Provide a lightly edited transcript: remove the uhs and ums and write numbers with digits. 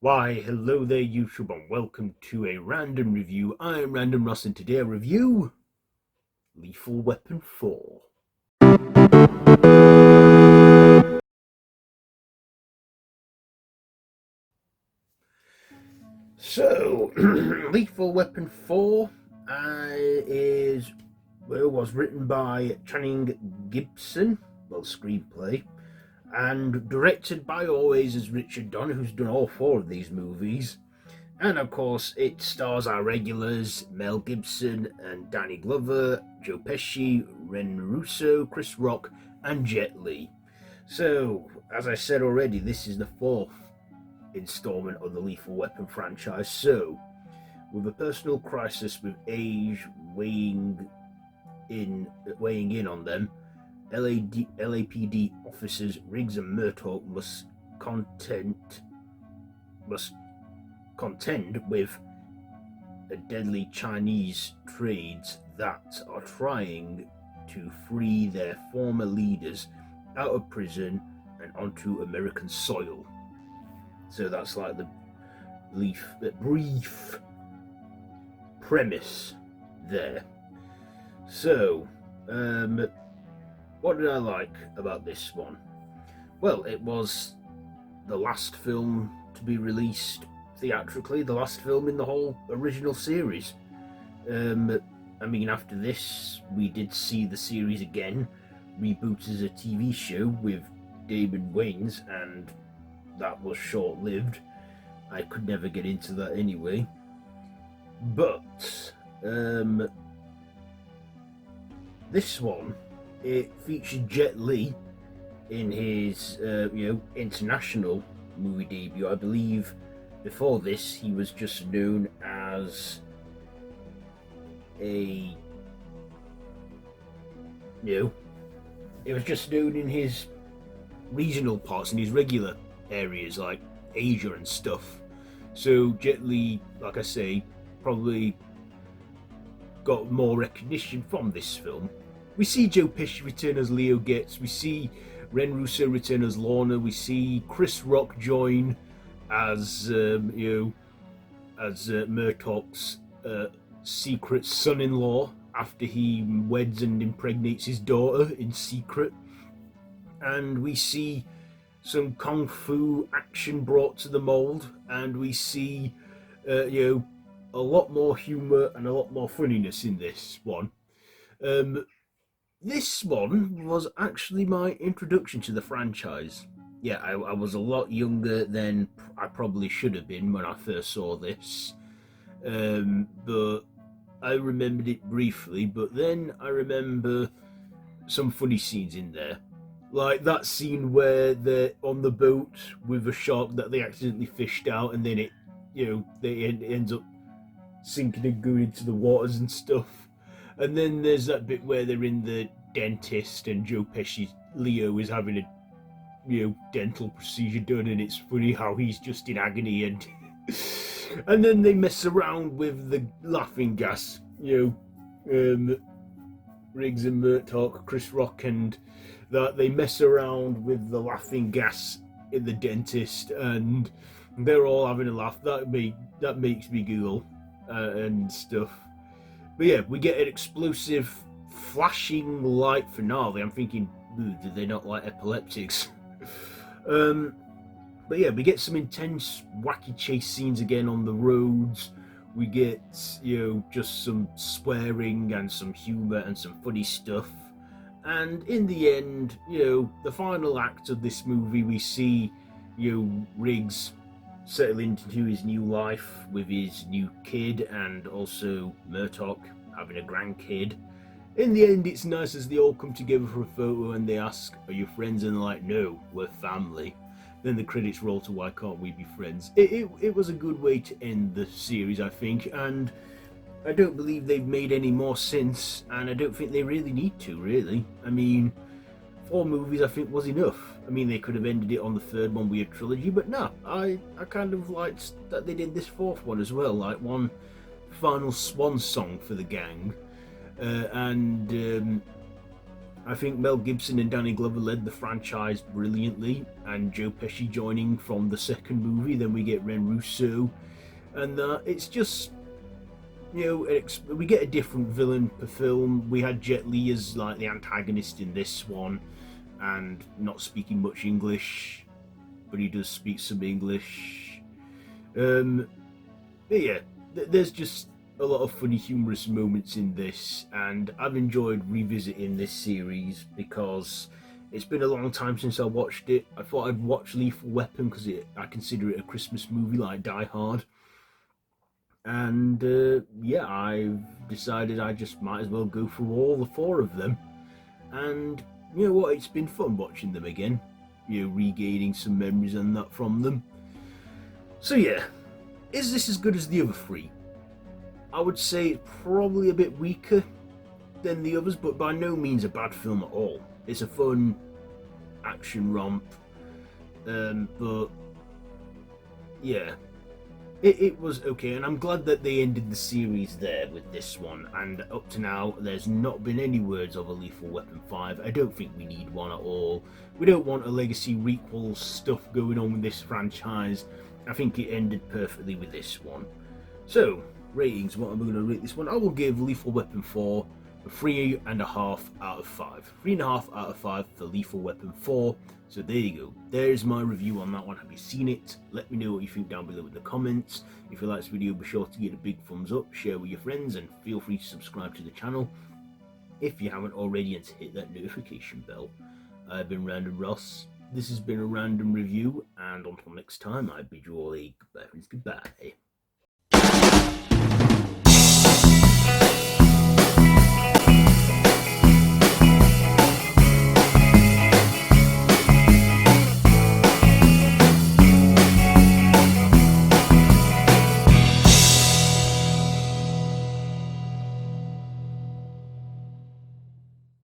Why, hello there YouTube and welcome to a random review. I am Random Ross and today I review Lethal Weapon 4. So, Lethal Weapon 4 was written by Gibson, screenplay, and directed by always as Richard Donner, who's done all four of these movies. And of course, it stars our regulars Mel Gibson and Danny Glover, Joe Pesci, Rene Russo, Chris Rock, and Jet Li. So, as I said already, this is the fourth installment of the Lethal Weapon franchise. So, with a personal crisis with age weighing in on them, LAPD officers Riggs and Murtaugh must contend with a deadly Chinese triads that are trying to free their former leaders out of prison and onto American soil. So that's like the brief premise there. So, what did I like about this one? Well, it was the last film to be released theatrically, the last film in the whole original series. I mean, after this, we did see the series again, rebooted as a TV show with Damon Wayans, and that was short-lived. I could never get into that anyway. But this one, it featured Jet Li in his international movie debut. I believe before this he was just known as it was just known in his regional parts, in his regular areas like Asia and stuff. So Jet Li, like I say, probably got more recognition from this film. We see Joe Pesci return as Leo Getz, we see Rene Russo return as Lorna, we see Chris Rock join as Murtaugh's secret son-in-law after he weds and impregnates his daughter in secret. And we see some kung fu action brought to the mold, and we see a lot more humor and a lot more funniness in this one. This one was actually my introduction to the franchise. Yeah, I was a lot younger than I probably should have been when I first saw this. But I remembered it briefly, but then I remember some funny scenes in there. Like that scene where they're on the boat with a shark that they accidentally fished out, and then it ends up sinking and going into the waters and stuff. And then there's that bit where they're in the dentist and Joe Pesci Leo is having a dental procedure done, and it's funny how he's just in agony, and and then they mess around with the laughing gas. Riggs and Murtaugh, Chris Rock, and that they mess around with the laughing gas in the dentist, and they're all having a laugh. That makes me giggle and stuff. But yeah, we get an explosive, flashing light finale. I'm thinking, do they not like epileptics? But yeah, we get some intense, wacky chase scenes again on the roads. We get, just some swearing and some humor and some funny stuff. And in the end, the final act of this movie, we see, Riggs settling into his new life with his new kid, and also Murtaugh having a grandkid. In the end, it's nice as they all come together for a photo and they ask, "Are you friends?" And they're like, "No, we're family." Then the credits roll to "Why can't we be friends?" It was a good way to end the series, I think, and I don't believe they've made any more since, and I don't think they really need to, really. I mean, 4 movies I think was enough. I mean, they could have ended it on the third one with a trilogy, but no, I kind of liked that they did this 4th one as well, like one final swan song for the gang. And I think Mel Gibson and Danny Glover led the franchise brilliantly, and Joe Pesci joining from the second movie. Then we get Rene Russo, and it's just, we get a different villain per film. We had Jet Li as like the antagonist in this one, and not speaking much English, but he does speak some English. But yeah, there's just a lot of funny, humorous moments in this, and I've enjoyed revisiting this series because it's been a long time since I watched it. I thought I'd watch Lethal Weapon because I consider it a Christmas movie like Die Hard. And yeah, I've decided I just might as well go through all the four of them. And you know what? It's been fun watching them again. Regaining some memories and that from them. So yeah, is this as good as the other three? I would say it's probably a bit weaker than the others, but by no means a bad film at all. It's a fun action romp, but yeah, it was okay, and I'm glad that they ended the series there with this one. And up to now, there's not been any words of a Lethal Weapon 5. I don't think we need one at all. We don't want a legacy requel stuff going on with this franchise. I think it ended perfectly with this one. So, ratings, what am I going to rate this one? I will give Lethal Weapon 4 a 3.5 out of 5. 3.5 out of 5 for Lethal Weapon 4. So there you go. There's my review on that one. Have you seen it? Let me know what you think down below in the comments. If you like this video, be sure to give it a big thumbs up, share with your friends, and feel free to subscribe to the channel if you haven't already, and to hit that notification bell. I've been Random Ross. This has been a random review, and until next time, I bid you all a goodbye, friends. Goodbye.